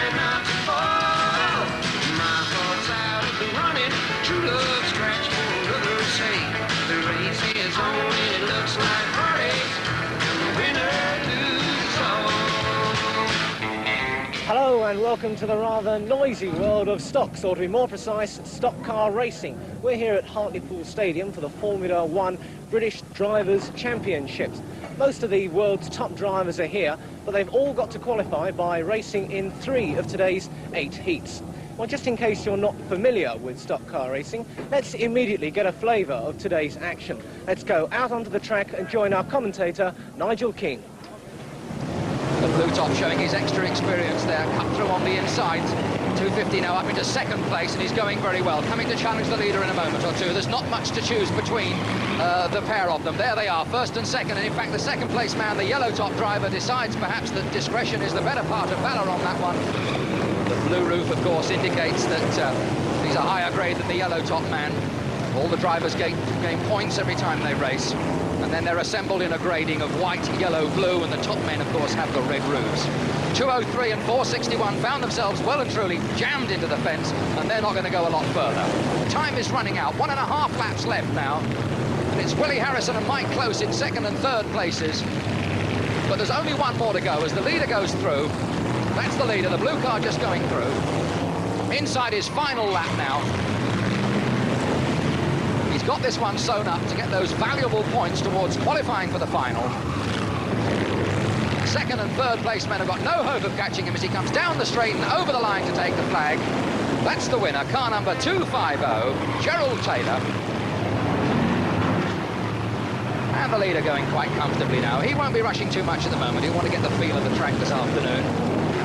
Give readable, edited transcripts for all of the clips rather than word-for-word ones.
try not to fall. My heart's out of the running, true love scratch for another's sake. The race is on and it looks like heartache, and the winner loses all. Hello and welcome to the rather noisy world of stocks, or to be more precise, stock car racing. We're here at Hartlepool Stadium for the Formula One British Drivers' Championships. Most of the world's top drivers are here, but they've all got to qualify by racing in 3 of today's 8 heats. Well, just in case you're not familiar with stock car racing, let's immediately get a flavour of today's action. Let's go out onto the track and join our commentator, Nigel King. The blue top showing his extra experience there, cut through on the inside. 250 now up into second place, and he's going very well. Coming to challenge the leader in a moment or two. There's not much to choose between the pair of them. There they are, first and second, and in fact the second place man, the yellow top driver, decides perhaps that discretion is the better part of valour on that one. The blue roof, of course, indicates that he's a higher grade than the yellow top man. All the drivers gain points every time they race. And then they're assembled in a grading of white, yellow, blue, and the top men, of course, have the red roofs. 2:03 and 4:61 found themselves well and truly jammed into the fence, and they're not going to go a lot further. Time is running out, 1.5 laps left now, and it's Willie Harrison and Mike Close in second and third places. But there's only one more to go as the leader goes through. That's the leader, the blue car just going through. Inside his final lap now. He's got this one sewn up to get those valuable points towards qualifying for the final. Second and third place men have got no hope of catching him as he comes down the straight and over the line to take the flag. That's the winner, car number 250, Gerald Taylor. And the leader going quite comfortably now. He won't be rushing too much at the moment. He'll want to get the feel of the track this afternoon.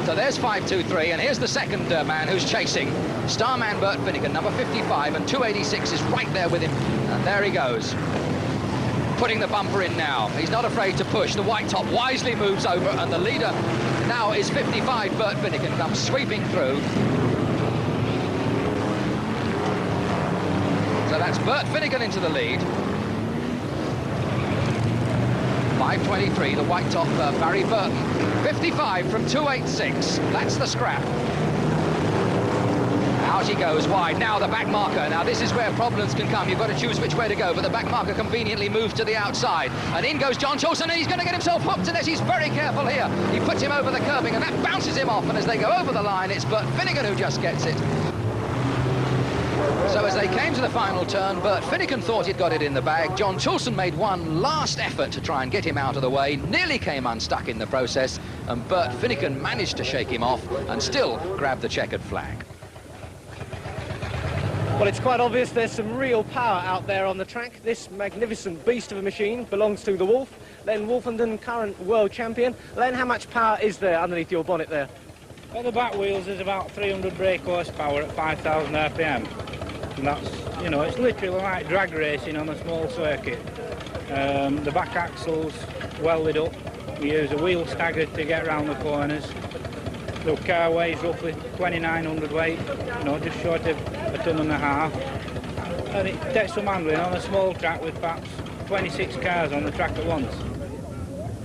So there's 523, and here's the second man who's chasing. Starman Bert Finnegan, number 55, and 286 is right there with him. And there he goes. Putting the bumper in now. He's not afraid to push. The white top wisely moves over, and the leader now is 55. Bert Finnegan comes sweeping through. So that's Bert Finnegan into the lead. 523, the white top, Barry Burton. 55 from 286. That's the scrap. Out he goes wide. Now the back marker. Now this is where problems can come. You've got to choose which way to go, but the back marker conveniently moves to the outside. And in goes John Chilson, and he's going to get himself hooked unless he's very careful here. He puts him over the curbing, and that bounces him off. And as they go over the line, it's Bert Finnegan who just gets it. So as they came to the final turn, Bert Finnegan thought he'd got it in the bag. John Chilson made one last effort to try and get him out of the way, nearly came unstuck in the process, and Bert Finnegan managed to shake him off and still grab the checkered flag. Well, it's quite obvious there's some real power out there on the track. This magnificent beast of a machine belongs to the Wolf, Len Wolfenden, current world champion. Len, how much power is there underneath your bonnet there? Well, the back wheels is about 300 brake horsepower at 5,000 RPM. And that's, you know, it's literally like drag racing on a small circuit. The back axle's welded up. We use a wheel stagger to get around the corners. The car weighs roughly 2,900 weight, you know, just short of 1.5 tons. And it takes some handling on a small track with perhaps 26 cars on the track at once.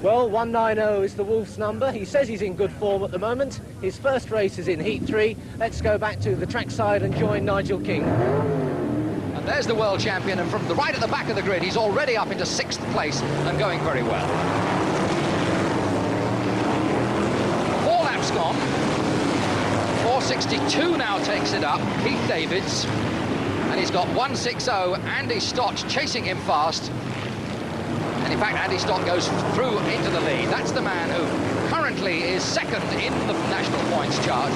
Well, 190 is the Wolf's number. He says he's in good form at the moment. His first race is in Heat 3. Let's go back to the trackside and join Nigel King. And there's the world champion, and from the right at the back of the grid, he's already up into 6th place and going very well. 4 laps gone. 462 now takes it up, Keith Davids. And he's got 160, Andy Stott chasing him fast. And in fact, Andy Stott goes through into the lead. That's the man who currently is second in the national points chart.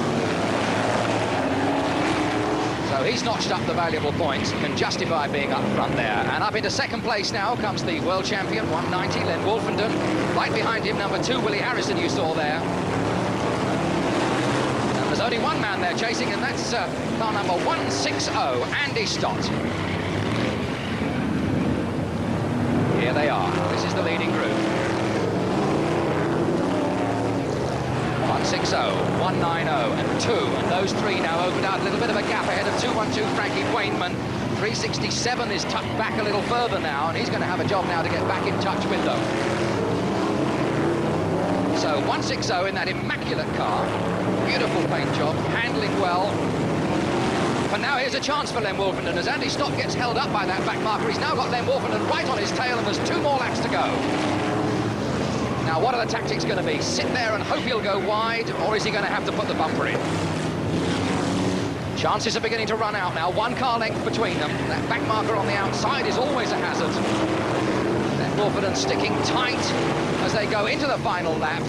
So he's notched up the valuable points, can justify being up front there. And up into second place now comes the world champion, 190, Len Wolfenden. Right behind him, number 2, Willie Harrison, you saw there. And there's only one man there chasing, and that's car number 160, Andy Stott. Here they are. This is the leading group. 160, 190, and 2. And those 3 now opened out a little bit of a gap ahead of 212 Frankie Wainman. 367 is tucked back a little further now, and he's going to have a job now to get back in touch with them. So 160 in that immaculate car. beautiful paint job, handling well. But now here's a chance for Len Wolfenden as Andy Stott gets held up by that back marker. He's now got Len Wolfenden right on his tail, and there's 2 more laps to go. Now, what are the tactics going to be? Sit there and hope he'll go wide, or is he going to have to put the bumper in? Chances are beginning to run out now. 1 car length between them. That back marker on the outside is always a hazard. Len Wolfenden sticking tight as they go into the final lap.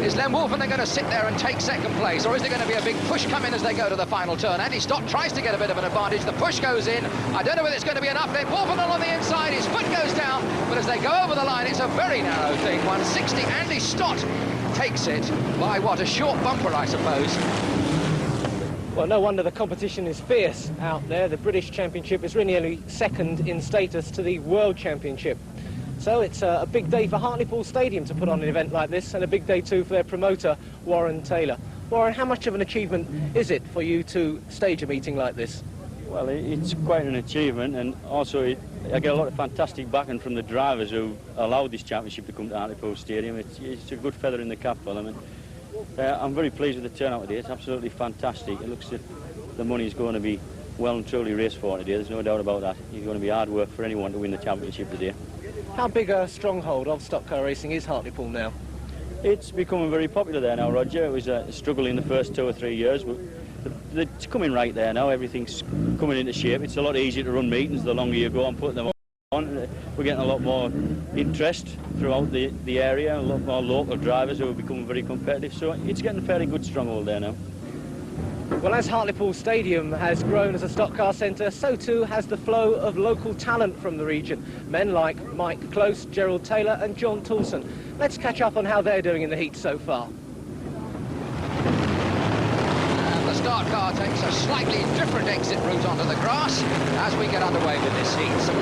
Is Len Wolfenden going to sit there and take second place, or is there going to be a big push coming as they go to the final turn? Andy Stott tries to get a bit of an advantage. The push goes in. I don't know whether it's going to be enough. Then Wolfenden on the inside. His foot goes down, but as they go over the line, it's a very narrow thing. 160. Andy Stott takes it by, what, a short bumper, I suppose. Well, no wonder the competition is fierce out there. The British Championship is really only second in status to the World Championship. So it's a big day for Hartlepool Stadium to put on an event like this, and a big day too for their promoter, Warren Taylor. Warren, how much of an achievement is it for you to stage a meeting like this? Well, it's quite an achievement, and also I get a lot of fantastic backing from the drivers who allowed this championship to come to Hartlepool Stadium. It's a good feather in the cap for them, and I'm very pleased with the turnout today. It's absolutely fantastic. It looks that the money is going to be well and truly raced for today. There's no doubt about that. It's going to be hard work for anyone to win the championship today. How big a stronghold of stock car racing is Hartlepool now? It's becoming very popular there now, Roger. It was a struggle in the first 2 or 3 years, but it's coming right there now. Everything's coming into shape. It's a lot easier to run meetings the longer you go and put them on. We're getting a lot more interest throughout the area, a lot more local drivers who are becoming very competitive, so it's getting a fairly good stronghold there now. Well, as Hartlepool Stadium has grown as a stock car centre, so too has the flow of local talent from the region. Men like Mike Close, Gerald Taylor and John Toulson. Let's catch up on how they're doing in the heat so far. And the start car takes a slightly different exit route onto the grass as we get underway with this heat. Some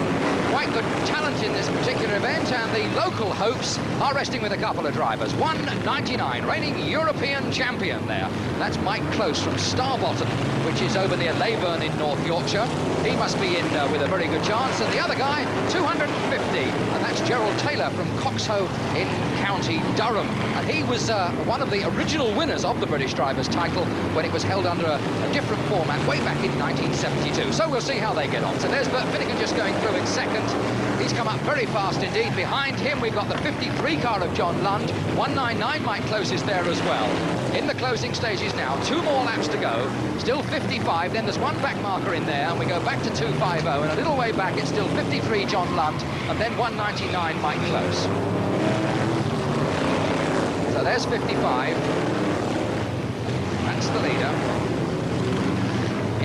quite good talent in this particular event, and the local hopes are resting with a couple of drivers. 199, reigning European champion there. That's Mike Close from Starbottom, which is over near Leyburn in North Yorkshire. He must be in with a very good chance. And the other guy, 250, and that's Gerald Taylor from Coxhoe in County Durham. And he was one of the original winners of the British Drivers' title when it was held under a different format way back in 1972. So we'll see how they get on. So there's Bert Finnegan just going through in second. He's come up very fast indeed. Behind him, we've got the 53 car of John Lund. 199, Mike Close is there as well. In the closing stages now, 2 more laps to go. Still 55, then there's 1 back marker in there, and we go back to 250, and a little way back, it's still 53 John Lund, and then 199 Mike Close. So there's 55. That's the leader.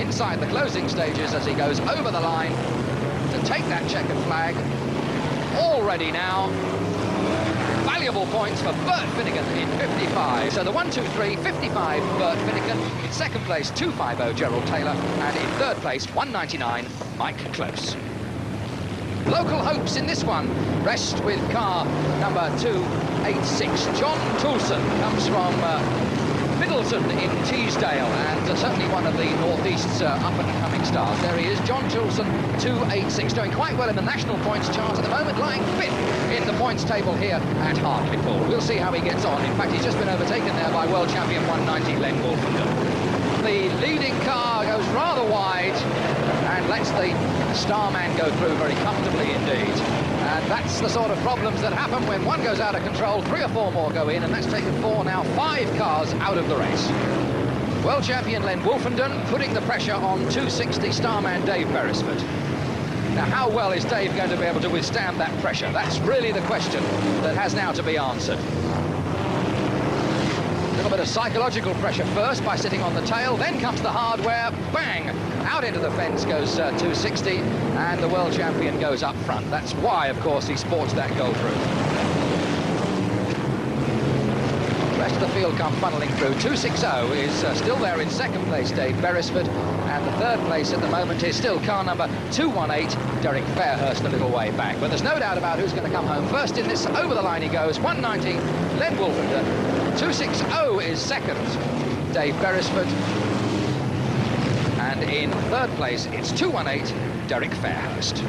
Inside the closing stages as he goes over the line to take that checkered flag. All ready now. Valuable points for Bert Finnegan in 55. So the 1, 2, 3, 55 Bert Finnegan. In second place, 250 Gerald Taylor. And in third place, 199 Mike Close. Local hopes in this one rest with car number 286. John Toulson comes from Middleton in Teesdale, and certainly one of the Northeast's up-and-coming stars. There he is, John Toulson, 286, doing quite well in the national points chart at the moment, lying 5th in the points table here at Hartlepool. We'll see how he gets on. In fact, he's just been overtaken there by world champion 190 Len Wolfenden. The leading car goes rather wide and lets the Starman go through very comfortably indeed. And that's the sort of problems that happen when one goes out of control. 3 or 4 more go in, and that's taken 4, now 5 cars out of the race. World champion Len Wolfenden putting the pressure on 260 Starman Dave Beresford. Now, how well is Dave going to be able to withstand that pressure? That's really the question that has now to be answered. A little bit of psychological pressure first by sitting on the tail, then comes the hardware, bang! Out into the fence goes 260, and the world champion goes up front. That's why, of course, he sports that go through. The rest of the field come funneling through. 260 is still there in second place, Dave Beresford, and the third place at the moment is still car number 218, Derek Fairhurst, a little way back. But there's no doubt about who's going to come home first in this. Over the line he goes, 190, Len Wolfenden. 260 is second, Dave Beresford. And in third place, it's 218, Derek Fairhurst.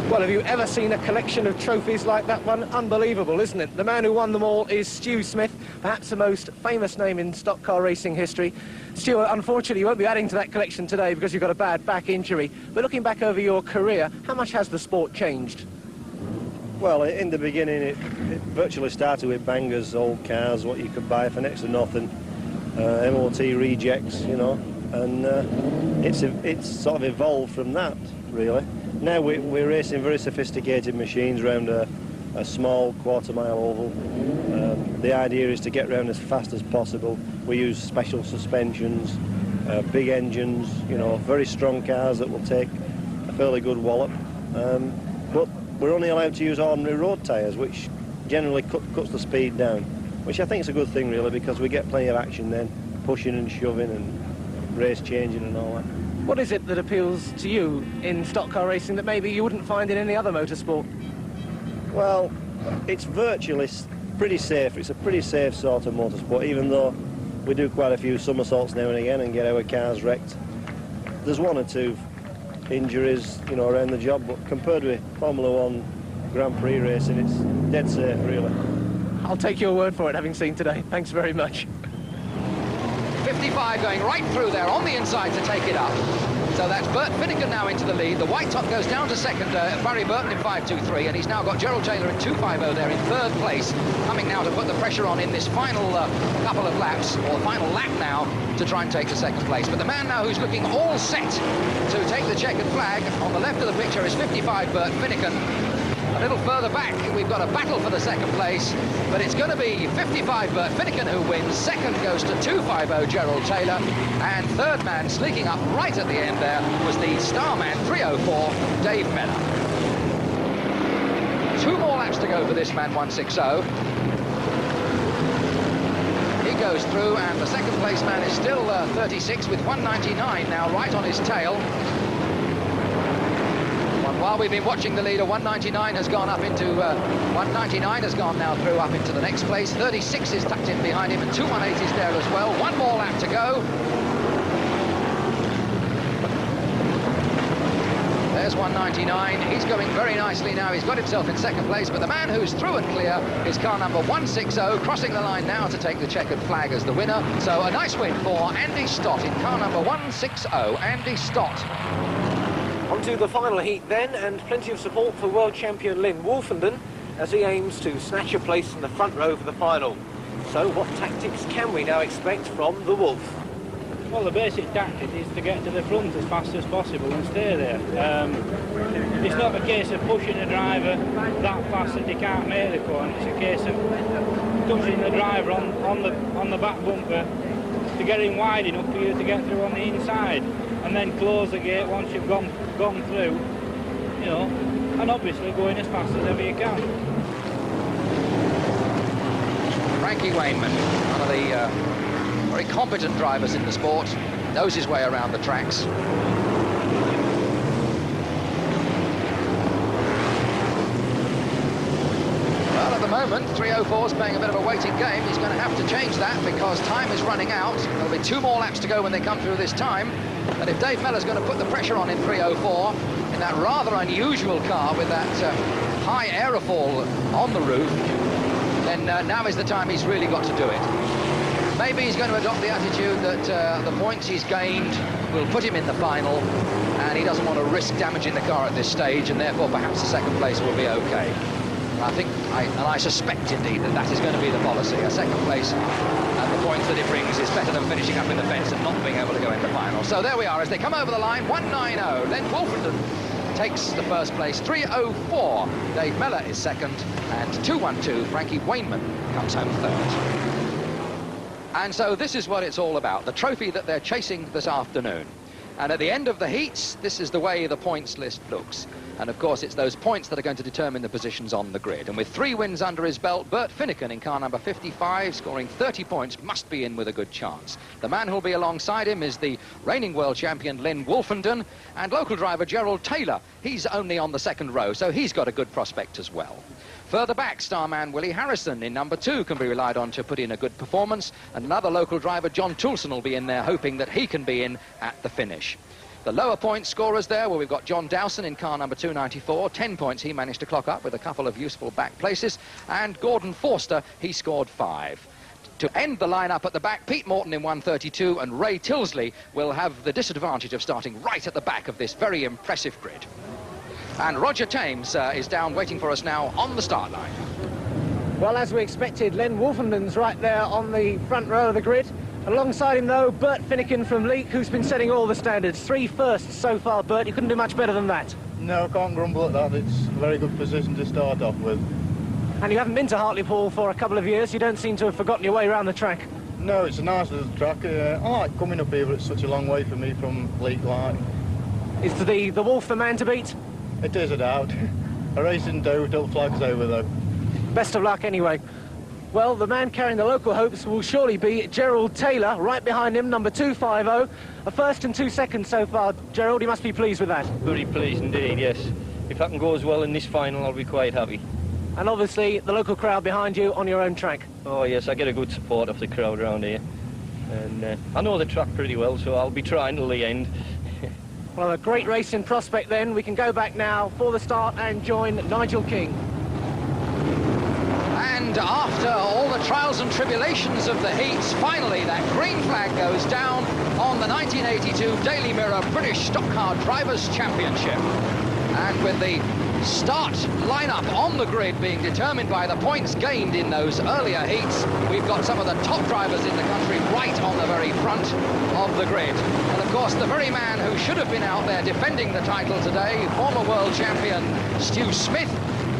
Well, have you ever seen a collection of trophies like that one? Unbelievable, isn't it? The man who won them all is Stu Smith, perhaps the most famous name in stock car racing history. Stu, unfortunately, you won't be adding to that collection today because you've got a bad back injury. But looking back over your career, how much has the sport changed? Well, in the beginning, it virtually started with bangers, old cars, what you could buy for next to nothing, MOT rejects, you know, and it's sort of evolved from that, really. Now we're racing very sophisticated machines around a small quarter-mile oval. The idea is to get round as fast as possible. We use special suspensions, big engines, you know, very strong cars that will take a fairly good wallop. But we're only allowed to use ordinary road tyres, which generally cuts the speed down, which I think is a good thing, really, because we get plenty of action then, pushing and shoving and race changing and all that. What is it that appeals to you in stock car racing that maybe you wouldn't find in any other motorsport? Well, it's virtually pretty safe. It's a pretty safe sort of motorsport, even though we do quite a few somersaults now and again and get our cars wrecked. There's one or two injuries, you know, around the job, but compared with Formula One Grand Prix racing, it's dead safe, really. I'll take your word for it, having seen today. Thanks very much. 55 going right through there on the inside to take it up. So that's Bert Finnegan now into the lead. The white top goes down to second, Barry Burton in 5.23, and he's now got Gerald Taylor in 2.50 there in third place, coming now to put the pressure on in this final couple of laps, or final lap now, to try and take the second place. But the man now who's looking all set to take the checkered flag on the left of the picture is 55 Bert Finnegan. A little further back, we've got a battle for the second place, but it's going to be 55 Bert Finnegan who wins. Second goes to 2.50 Gerald Taylor, and third man sneaking up right at the end there was the star man 3.04 Dave Mellor. 2 more laps to go for this man 1.60. He goes through, and the second place man is still 36 with 1.99 now right on his tail. While we've been watching the leader, 1.99 has gone up into 1.99 has gone now through up into the next place. 36 is tucked in behind him, and 2.18 is there as well. 1 more lap to go. There's 1.99. He's going very nicely now. He's got himself in second place, but the man who's through and clear is car number 1.60, crossing the line now to take the checkered flag as the winner. So a nice win for Andy Stott in car number 1.60. Andy Stott. On to the final heat then, and plenty of support for world champion Lynn Wolfenden as he aims to snatch a place in the front row for the final. So what tactics can we now expect from the Wolf? Well, the basic tactic is to get to the front as fast as possible and stay there. It's not a case of pushing a driver that fast that they can't make the corner. It's a case of touching the driver on the back bumper to get him wide enough for you to get through on the inside, and then close the gate once you've gone through, you know, and obviously going as fast as ever you can. Frankie Wainman, one of the very competent drivers in the sport, knows his way around the tracks. Well, at the moment, 3.04 is playing a bit of a waiting game. He's going to have to change that because time is running out. There'll be 2 more laps to go when they come through this time. And if Dave Mellor's going to put the pressure on in 3.04, in that rather unusual car with that high aerofoil on the roof, then now is the time he's really got to do it. Maybe he's going to adopt the attitude that the points he's gained will put him in the final, and he doesn't want to risk damaging the car at this stage, and therefore perhaps the second place will be okay. I suspect indeed that is going to be the policy. A second place and the points that it brings is better than finishing up in the fence and not being able to go in the final. So there we are as they come over the line. 1.90. Then Wolfenden takes the first place. 3.04. Dave Mellor is second, and 2.12. Frankie Wainman comes home third. And so this is what it's all about, the trophy that they're chasing this afternoon. And at the end of the heats, this is the way the points list looks. And of course, it's those points that are going to determine the positions on the grid. And with 3 wins under his belt, Bert Finnegan in car number 55, scoring 30 points, must be in with a good chance. The man who'll be alongside him is the reigning world champion Lynn Wolfenden, and local driver Gerald Taylor. He's only on the second row, so he's got a good prospect as well. Further back, starman Willie Harrison in number 2 can be relied on to put in a good performance. Another local driver, John Toulson, will be in there hoping that he can be in at the finish. The lower point scorers there, well, we've got John Dowson in car number 294. 10 points he managed to clock up with a couple of useful back places. And Gordon Forster, he scored 5. To end the lineup at the back, Pete Morton in 132 and Ray Tilsley will have the disadvantage of starting right at the back of this very impressive grid. And Roger Thames is down waiting for us now on the start line. Well, as we expected, Len Wolfenden's right there on the front row of the grid. Alongside him, though, Bert Finnegan from Leek, who's been setting all the standards. 3 firsts so far, Bert. You couldn't do much better than that. No, I can't grumble at that. It's a very good position to start off with. And you haven't been to Hartlepool for a couple of years. You don't seem to have forgotten your way around the track. No, it's a nice little track. I like coming up here, but it's such a long way for me from Leek Line. Is the Wolf the man to beat? It is a doubt. A racing do till flags over, though. Best of luck, anyway. Well, the man carrying the local hopes will surely be Gerald Taylor, right behind him, number 250. A first and 2 seconds so far. Gerald, you must be pleased with that. Very pleased indeed, yes. If that can go as well in this final, I'll be quite happy. And obviously, the local crowd behind you on your own track. Oh, yes, I get a good support of the crowd around here. And I know the track pretty well, so I'll be trying till the end. Well, a great racing prospect then. We can go back now for the start and join Nigel King. And after all the trials and tribulations of the heats, finally that green flag goes down on the 1982 Daily Mirror British Stock Car Drivers' Championship. And with the start lineup on the grid being determined by the points gained in those earlier heats, we've got some of the top drivers in the country right on the very front of the grid. And of course, the very man who should have been out there defending the title today, former world champion Stu Smith,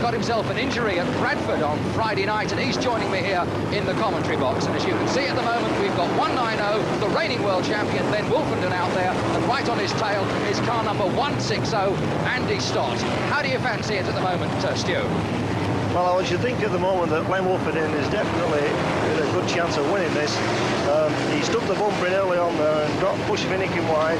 got himself an injury at Bradford on Friday night, and he's joining me here in the commentary box. And as you can see at the moment, we've got 190, the reigning world champion Len Wolfenden out there, and right on his tail is car number 160, Andy Stott. How do you fancy it at the moment, Stu? Well, I should think at the moment that Len Wolfenden is definitely in a good chance of winning this. He stuck the bumper in early on there and got pushed Finnegan wide,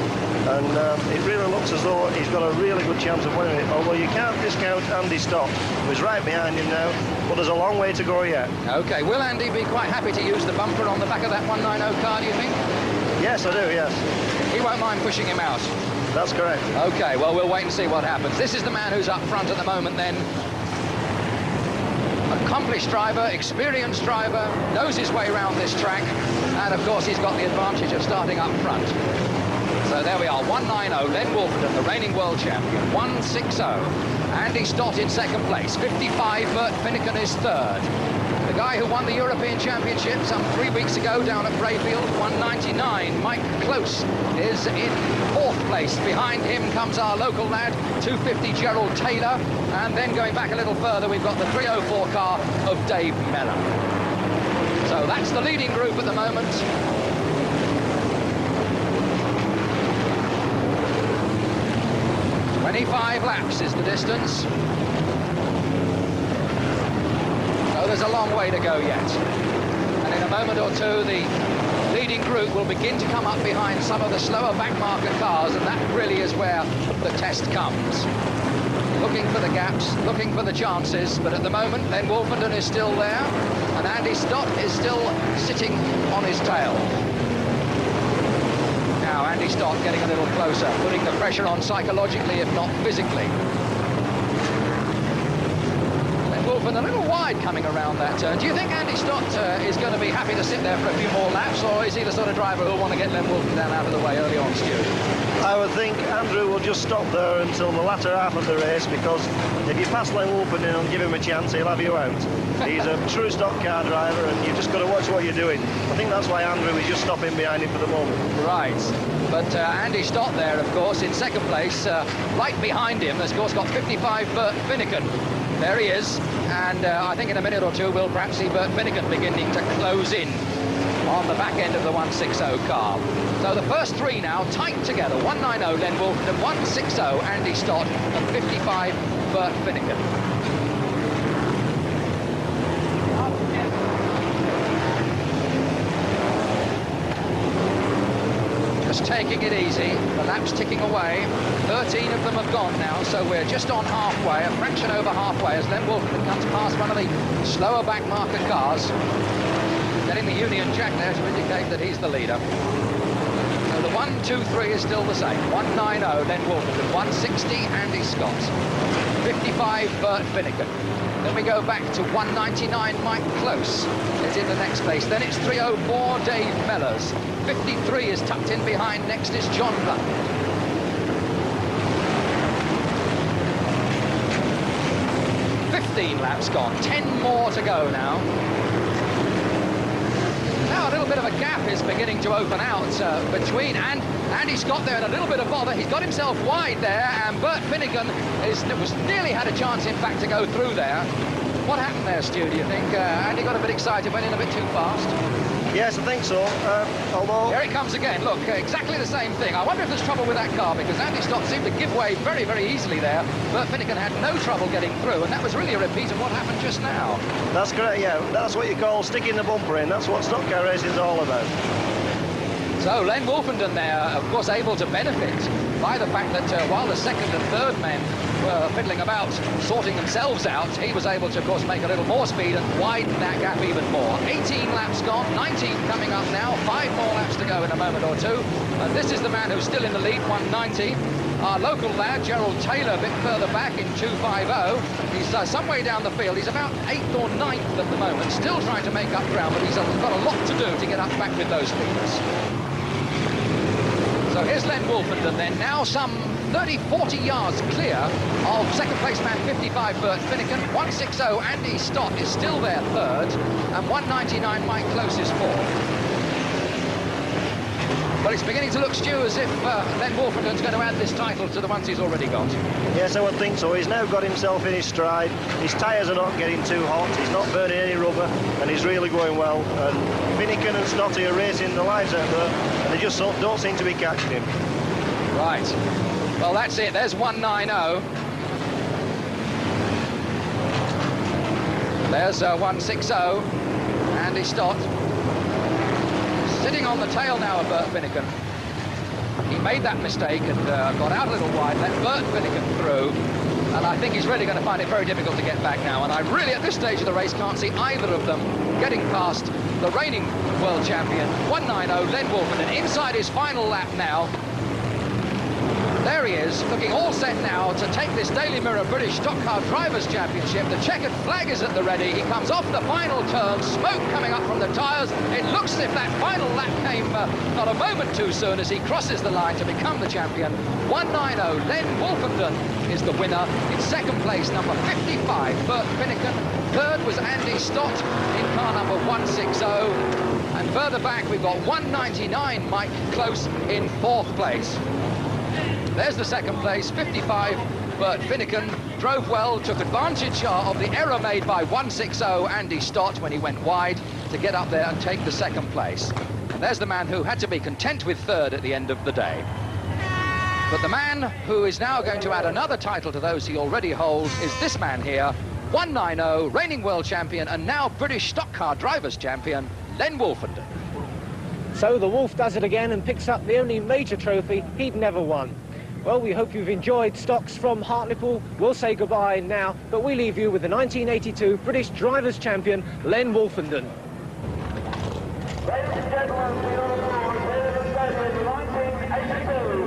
and it really looks as though he's got a really good chance of winning it, although you can't discount Andy Stott, who's right behind him now, but there's a long way to go yet. OK, will Andy be quite happy to use the bumper on the back of that 190 car, do you think? Yes, I do, yes. He won't mind pushing him out? That's correct. OK, well, we'll wait and see what happens. This is the man who's up front at the moment, then. Accomplished driver, experienced driver, knows his way around this track, and of course he's got the advantage of starting up front. So there we are, 190, Len Wolfenden, the reigning world champion, 160. Andy Stott in second place, 55, Bert Finnegan is third. The guy who won the European Championship some 3 weeks ago down at Brayfield, 199, Mike Close, is in fourth place. Behind him comes our local lad, 250, Gerald Taylor. And then going back a little further, we've got the 304 car of Dave Mellon. So that's the leading group at the moment. "25 laps is the distance. So there's a long way to go yet. And in a moment or two, the leading group will begin to come up behind some of the slower back market cars, and that really is where the test comes. Looking for the gaps, looking for the chances, but at the moment, Len Wolfenden is still there, and Andy Stott is still sitting on his tail. Now, Andy Stott getting a little closer, putting the pressure on psychologically, if not physically. Wolfenden a little wide coming around that turn. Do you think Andy Stott is going to be happy to sit there for a few more laps, or is he the sort of driver who'll want to get Len Wolfenden out of the way early on, Stu? I would think Andrew will just stop there until the latter half of the race, because if you pass Len Wolfenden and give him a chance, he'll have you out. He's a true stock car driver, and you've just got to watch what you're doing. I think that's why Andrew is just stopping behind him for the moment. Right. But Andy Stott there, of course, in second place. Right behind him, of course, got 55 Bert Finnegan. There he is, and I think in a minute or two we'll perhaps see Bert Finnegan beginning to close in on the back end of the 160 car. So the first three now tight together, 190 Len Wolfenden, 160 Andy Stott, and 55 Bert Finnegan. Taking it easy, the laps ticking away. 13 of them have gone now, so we're just on halfway, a fraction over halfway, as Len Wolfenden comes past one of the slower back market cars, getting the Union Jack there to indicate that he's the leader. So the 1, 2, 3 is still the same. 190, Len Wolfenden. 160, Andy Scott. 55, Bert Finnegan. Then we go back to 199, Mike Close is in the next place. Then it's 304, Dave Mellors. 53 is tucked in behind. Next is John Blunt. 15 laps gone. 10 more to go now. Now a little bit of a gap is beginning to open out between Andy Scott there, and a little bit of bother. He's got himself wide there, and Bert Finnegan was nearly had a chance, in fact, to go through there. What happened there, Stu, do you think? Andy got a bit excited, went in a bit too fast? Yes, I think so. Although... Here it comes again. Look, exactly the same thing. I wonder if there's trouble with that car, because Andy Scott seemed to give way very, very easily there. Bert Finnegan had no trouble getting through, and that was really a repeat of what happened just now. That's correct, yeah. That's what you call sticking the bumper in. That's what stock car racing is all about. So Len Wolfenden there, of course, able to benefit by the fact that while the second and third men were fiddling about, sorting themselves out, he was able to, of course, make a little more speed and widen that gap even more. 18 laps gone, 19 coming up now, 5 more laps to go in a moment or two. And this is the man who's still in the lead, 190. Our local lad, Gerald Taylor, a bit further back in 250. He's some way down the field. He's about 8th or 9th at the moment, still trying to make up ground, but he's got a lot to do to get up back with those speeders. So here's Len Wolfenden then, now some 30, 40 yards clear of second place man 55, Bert Finnegan. 160, Andy Stott is still there third, and 199, Mike Close is fourth. But it's beginning to look, Stu, as if Len Wolfenden's going to add this title to the ones he's already got. Yes, I would think so. He's now got himself in his stride. His tyres are not getting too hot. He's not burning any rubber, and he's really going well. And Finnegan and Stotty are racing the lives out there, and they just don't seem to be catching him. Right. Well, that's it. There's 190. There's 160. Andy Stott. Sitting on the tail now of Bert Finnegan. He made that mistake and got out a little wide, let Bert Finnegan through, and I think he's really going to find it very difficult to get back now, and I really, at this stage of the race, can't see either of them getting past the reigning world champion, 190, Len Wolfenden, inside his final lap now. There he is, looking all set now to take this Daily Mirror British Stock Car Drivers' Championship. The checkered flag is at the ready. He comes off the final turn, smoke coming up from the tyres. It looks as if that final lap came not a moment too soon as he crosses the line to become the champion. 190, Len Wolfenden is the winner. In second place, number 55, Bert Finnegan. Third was Andy Stott in car number 160. And further back, we've got 199, Mike Close in fourth place. There's the second place, 55, Bert Finnegan. Drove well, took advantage of the error made by 160, Andy Stott, when he went wide to get up there and take the second place. And there's the man who had to be content with third at the end of the day. But the man who is now going to add another title to those he already holds is this man here, 190, reigning world champion and now British Stock Car Drivers' Champion, Len Wolfenden. So the Wolf does it again and picks up the only major trophy he'd never won. Well, we hope you've enjoyed stocks from Hartlepool. We'll say goodbye now, but we leave you with the 1982 British Drivers' Champion, Len Wolfenden. Ladies and gentlemen, we are aboard with the 1982